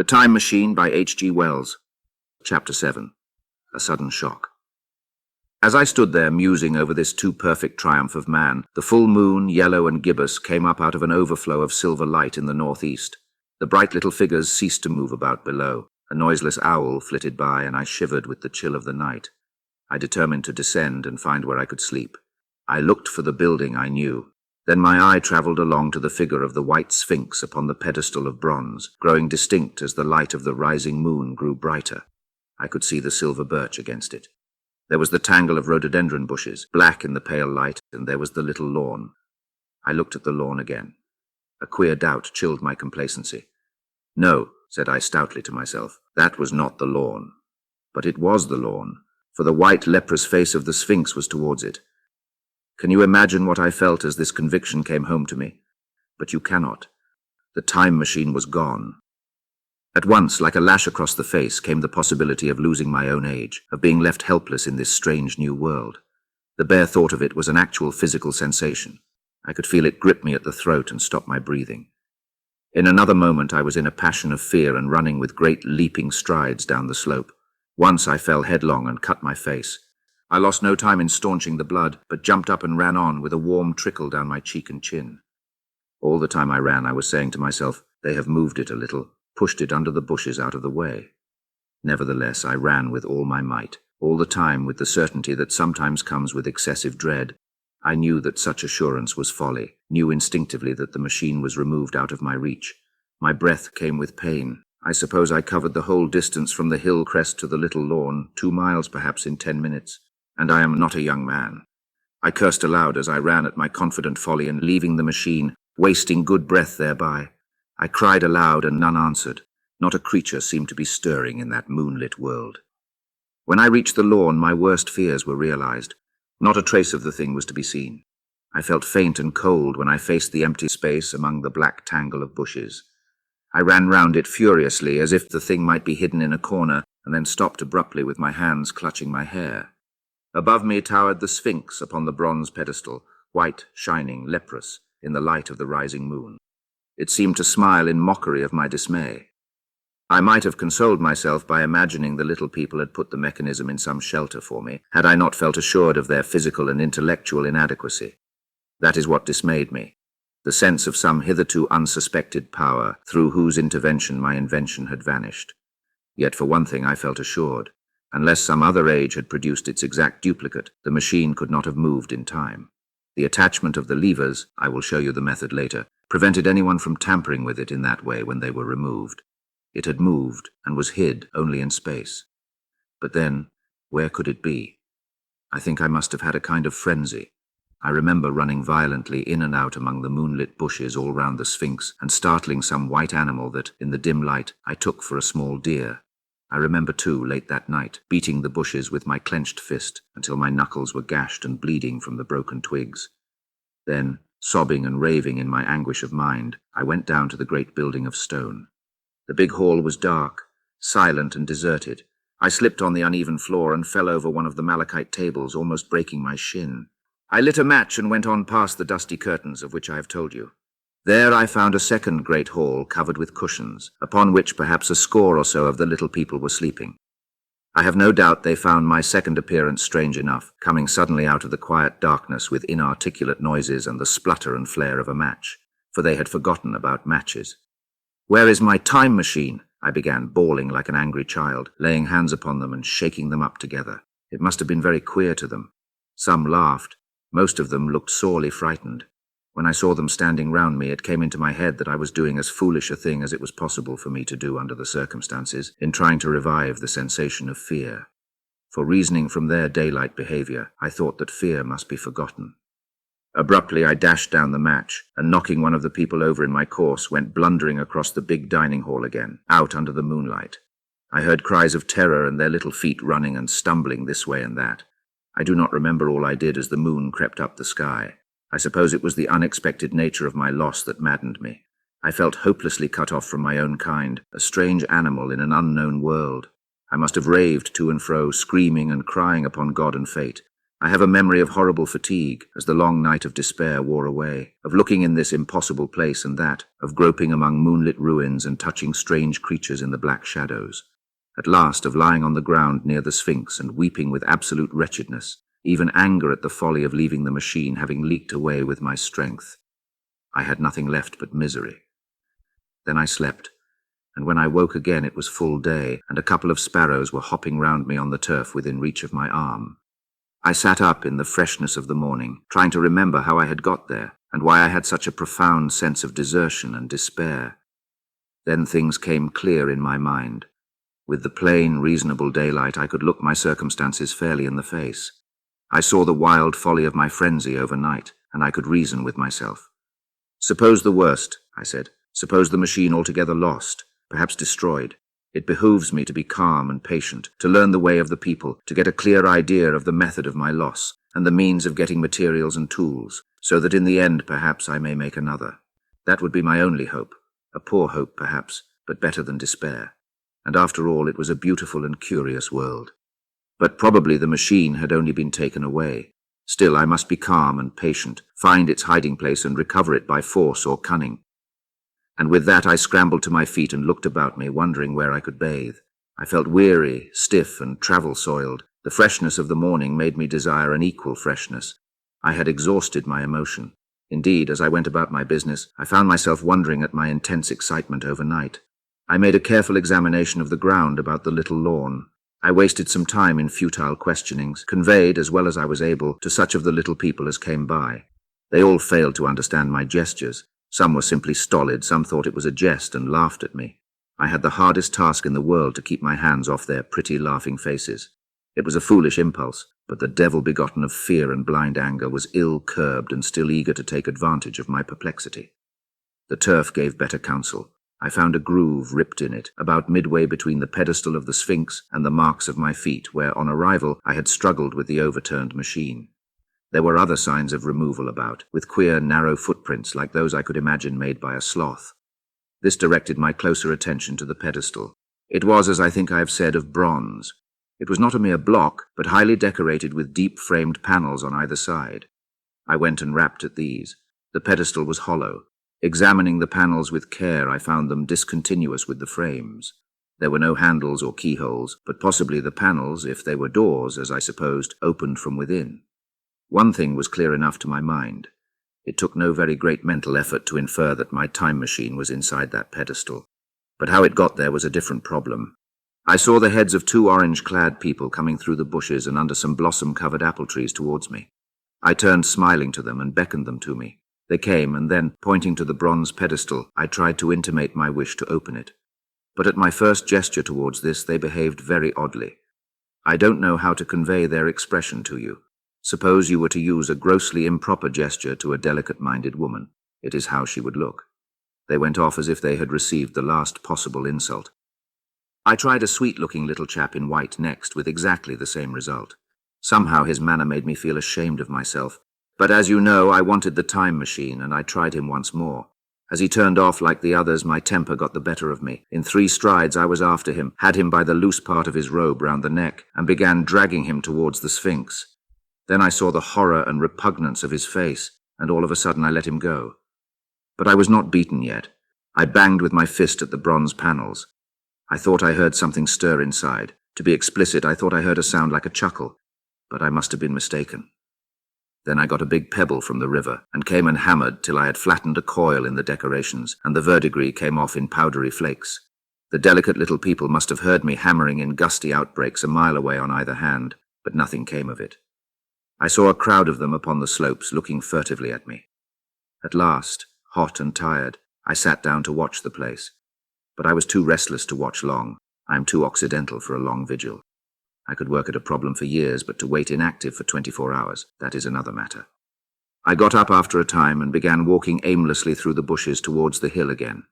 The Time Machine by H.G. Wells. Chapter 7. A Sudden Shock. As I stood there musing over this too perfect triumph of man, the full moon, yellow and gibbous, came up out of an overflow of silver light in the northeast. The bright little figures ceased to move about below. A noiseless owl flitted by, and I shivered with the chill of the night. I determined to descend and find where I could sleep. I looked for the building I knew. Then my eye travelled along to the figure of the white sphinx upon the pedestal of bronze, growing distinct as the light of the rising moon grew brighter. I could see the silver birch against it. There was the tangle of rhododendron bushes, black in the pale light, and there was the little lawn. I looked at the lawn again. A queer doubt chilled my complacency. No, said I stoutly to myself, that was not the lawn. But it was the lawn, for the white leprous face of the sphinx was towards it. Can you imagine what I felt as this conviction came home to me? But you cannot. The time machine was gone. At once, like a lash across the face, came the possibility of losing my own age, of being left helpless in this strange new world. The bare thought of it was an actual physical sensation. I could feel it grip me at the throat and stop my breathing. In another moment I was in a passion of fear and running with great leaping strides down the slope. Once I fell headlong and cut my face. I lost no time in staunching the blood, but jumped up and ran on with a warm trickle down my cheek and chin. All the time I ran I was saying to myself, they have moved it a little, pushed it under the bushes out of the way. Nevertheless, I ran with all my might, all the time with the certainty that sometimes comes with excessive dread. I knew that such assurance was folly, knew instinctively that the machine was removed out of my reach. My breath came with pain. I suppose I covered the whole distance from the hill crest to the little lawn, 2 miles perhaps in 10 minutes. And I am not a young man. I cursed aloud as I ran at my confident folly and leaving the machine, wasting good breath thereby. I cried aloud and none answered. Not a creature seemed to be stirring in that moonlit world. When I reached the lawn, my worst fears were realized. Not a trace of the thing was to be seen. I felt faint and cold when I faced the empty space among the black tangle of bushes. I ran round it furiously, as if the thing might be hidden in a corner, and then stopped abruptly with my hands clutching my hair. Above me towered the sphinx upon the bronze pedestal, white, shining, leprous, in the light of the rising moon. It seemed to smile in mockery of my dismay. I might have consoled myself by imagining the little people had put the mechanism in some shelter for me, had I not felt assured of their physical and intellectual inadequacy. That is what dismayed me, the sense of some hitherto unsuspected power through whose intervention my invention had vanished. Yet for one thing I felt assured. Unless some other age had produced its exact duplicate, the machine could not have moved in time. The attachment of the levers, I will show you the method later, prevented anyone from tampering with it in that way when they were removed. It had moved and was hid only in space. But then, where could it be? I think I must have had a kind of frenzy. I remember running violently in and out among the moonlit bushes all round the Sphinx and startling some white animal that, in the dim light, I took for a small deer. I remember, too, late that night, beating the bushes with my clenched fist until my knuckles were gashed and bleeding from the broken twigs. Then, sobbing and raving in my anguish of mind, I went down to the great building of stone. The big hall was dark, silent and deserted. I slipped on the uneven floor and fell over one of the malachite tables, almost breaking my shin. I lit a match and went on past the dusty curtains of which I have told you. There I found a second great hall covered with cushions, upon which perhaps a score or so of the little people were sleeping. I have no doubt they found my second appearance strange enough, coming suddenly out of the quiet darkness with inarticulate noises and the splutter and flare of a match, for they had forgotten about matches. "Where is my time machine?" I began, bawling like an angry child, laying hands upon them and shaking them up together. It must have been very queer to them. Some laughed. Most of them looked sorely frightened. When I saw them standing round me, it came into my head that I was doing as foolish a thing as it was possible for me to do under the circumstances, in trying to revive the sensation of fear. For reasoning from their daylight behavior, I thought that fear must be forgotten. Abruptly, I dashed down the match, and knocking one of the people over in my course, went blundering across the big dining hall again, out under the moonlight. I heard cries of terror and their little feet running and stumbling this way and that. I do not remember all I did as the moon crept up the sky. I suppose it was the unexpected nature of my loss that maddened me. I felt hopelessly cut off from my own kind, a strange animal in an unknown world. I must have raved to and fro, screaming and crying upon God and fate. I have a memory of horrible fatigue as the long night of despair wore away, of looking in this impossible place and that, of groping among moonlit ruins and touching strange creatures in the black shadows. At last, of lying on the ground near the Sphinx and weeping with absolute wretchedness, even anger at the folly of leaving the machine having leaked away with my strength. I had nothing left but misery. Then I slept, and when I woke again it was full day, and a couple of sparrows were hopping round me on the turf within reach of my arm. I sat up in the freshness of the morning, trying to remember how I had got there, and why I had such a profound sense of desertion and despair. Then things came clear in my mind. With the plain, reasonable daylight, I could look my circumstances fairly in the face. I saw the wild folly of my frenzy overnight, and I could reason with myself. Suppose the worst, I said. Suppose the machine altogether lost, perhaps destroyed. It behooves me to be calm and patient, to learn the way of the people, to get a clear idea of the method of my loss, and the means of getting materials and tools, so that in the end perhaps I may make another. That would be my only hope. A poor hope, perhaps, but better than despair. And after all, it was a beautiful and curious world. But probably the machine had only been taken away. Still, I must be calm and patient, find its hiding place and recover it by force or cunning. And with that I scrambled to my feet and looked about me, wondering where I could bathe. I felt weary, stiff, and travel-soiled. The freshness of the morning made me desire an equal freshness. I had exhausted my emotion. Indeed, as I went about my business, I found myself wondering at my intense excitement overnight. I made a careful examination of the ground about the little lawn. I wasted some time in futile questionings, conveyed, as well as I was able, to such of the little people as came by. They all failed to understand my gestures. Some were simply stolid, some thought it was a jest and laughed at me. I had the hardest task in the world to keep my hands off their pretty, laughing faces. It was a foolish impulse, but the devil begotten of fear and blind anger was ill-curbed and still eager to take advantage of my perplexity. The turf gave better counsel. I found a groove ripped in it, about midway between the pedestal of the Sphinx and the marks of my feet, where, on arrival, I had struggled with the overturned machine. There were other signs of removal about, with queer, narrow footprints like those I could imagine made by a sloth. This directed my closer attention to the pedestal. It was, as I think I have said, of bronze. It was not a mere block, but highly decorated with deep-framed panels on either side. I went and rapped at these. The pedestal was hollow. Examining the panels with care, I found them discontinuous with the frames. There were no handles or keyholes, but possibly the panels, if they were doors, as I supposed, opened from within. One thing was clear enough to my mind. It took no very great mental effort to infer that my time machine was inside that pedestal. But how it got there was a different problem. I saw the heads of 2 orange-clad people coming through the bushes and under some blossom-covered apple trees towards me. I turned smiling to them and beckoned them to me. They came, and then, pointing to the bronze pedestal, I tried to intimate my wish to open it. But at my first gesture towards this, they behaved very oddly. I don't know how to convey their expression to you. Suppose you were to use a grossly improper gesture to a delicate-minded woman. It is how she would look. They went off as if they had received the last possible insult. I tried a sweet-looking little chap in white next, with exactly the same result. Somehow his manner made me feel ashamed of myself. But as you know, I wanted the time machine, and I tried him once more. As he turned off like the others, my temper got the better of me. In 3 strides I was after him, had him by the loose part of his robe round the neck, and began dragging him towards the Sphinx. Then I saw the horror and repugnance of his face, and all of a sudden I let him go. But I was not beaten yet. I banged with my fist at the bronze panels. I thought I heard something stir inside. To be explicit, I thought I heard a sound like a chuckle, but I must have been mistaken. Then I got a big pebble from the river, and came and hammered till I had flattened a coil in the decorations, and the verdigris came off in powdery flakes. The delicate little people must have heard me hammering in gusty outbreaks a mile away on either hand, but nothing came of it. I saw a crowd of them upon the slopes, looking furtively at me. At last, hot and tired, I sat down to watch the place. But I was too restless to watch long. I am too occidental for a long vigil. I could work at a problem for years, but to wait inactive for 24 hours, that is another matter. I got up after a time and began walking aimlessly through the bushes towards the hill again.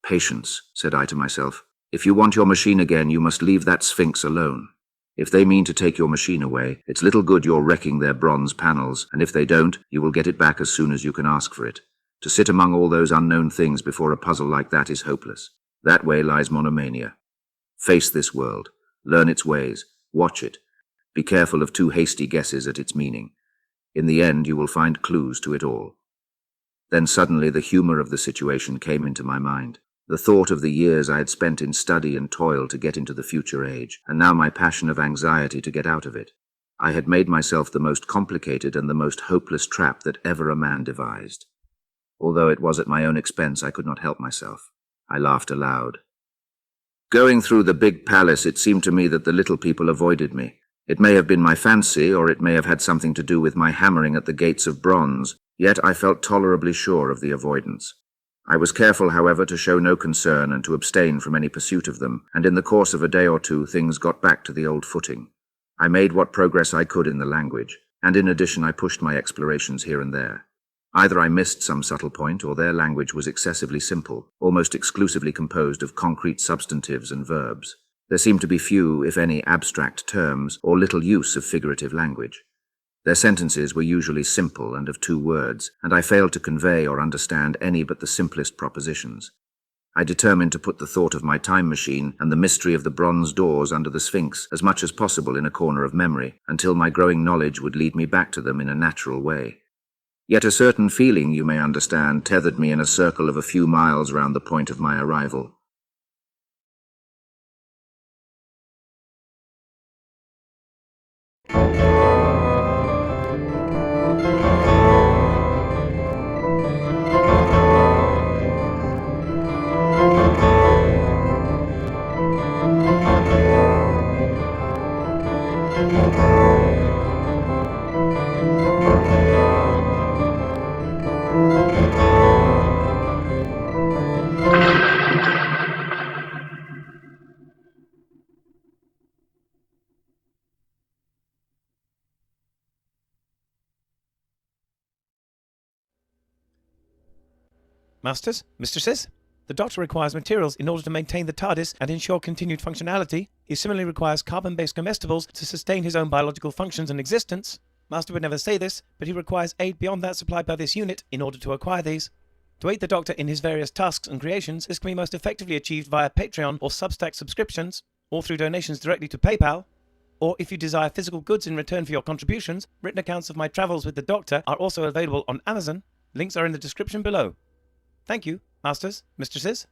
Patience, said I to myself. If you want your machine again, you must leave that Sphinx alone. If they mean to take your machine away, it's little good your wrecking their bronze panels, and if they don't, you will get it back as soon as you can ask for it. To sit among all those unknown things before a puzzle like that is hopeless. That way lies monomania. Face this world. Learn its ways. Watch it. Be careful of too hasty guesses at its meaning. In the end, you will find clues to it all. Then suddenly the humor of the situation came into my mind. The thought of the years I had spent in study and toil to get into the future age, and now my passion of anxiety to get out of it. I had made myself the most complicated and the most hopeless trap that ever a man devised. Although it was at my own expense, I could not help myself. I laughed aloud. Going through the big palace, it seemed to me that the little people avoided me. It may have been my fancy, or it may have had something to do with my hammering at the gates of bronze, yet I felt tolerably sure of the avoidance. I was careful, however, to show no concern and to abstain from any pursuit of them, and in the course of a day or two things got back to the old footing. I made what progress I could in the language, and in addition I pushed my explorations here and there. Either I missed some subtle point, or their language was excessively simple, almost exclusively composed of concrete substantives and verbs. There seemed to be few, if any, abstract terms, or little use of figurative language. Their sentences were usually simple and of 2 words, and I failed to convey or understand any but the simplest propositions. I determined to put the thought of my time machine and the mystery of the bronze doors under the Sphinx as much as possible in a corner of memory, until my growing knowledge would lead me back to them in a natural way. Yet a certain feeling, you may understand, tethered me in a circle of a few miles round the point of my arrival. Masters, mistresses, the Doctor requires materials in order to maintain the TARDIS and ensure continued functionality. He similarly requires carbon-based comestibles to sustain his own biological functions and existence. Master would never say this, but he requires aid beyond that supplied by this unit in order to acquire these. To aid the Doctor in his various tasks and creations, this can be most effectively achieved via Patreon or Substack subscriptions, or through donations directly to PayPal. Or if you desire physical goods in return for your contributions, written accounts of my travels with the Doctor are also available on Amazon. Links are in the description below. Thank you, Masters, mistresses.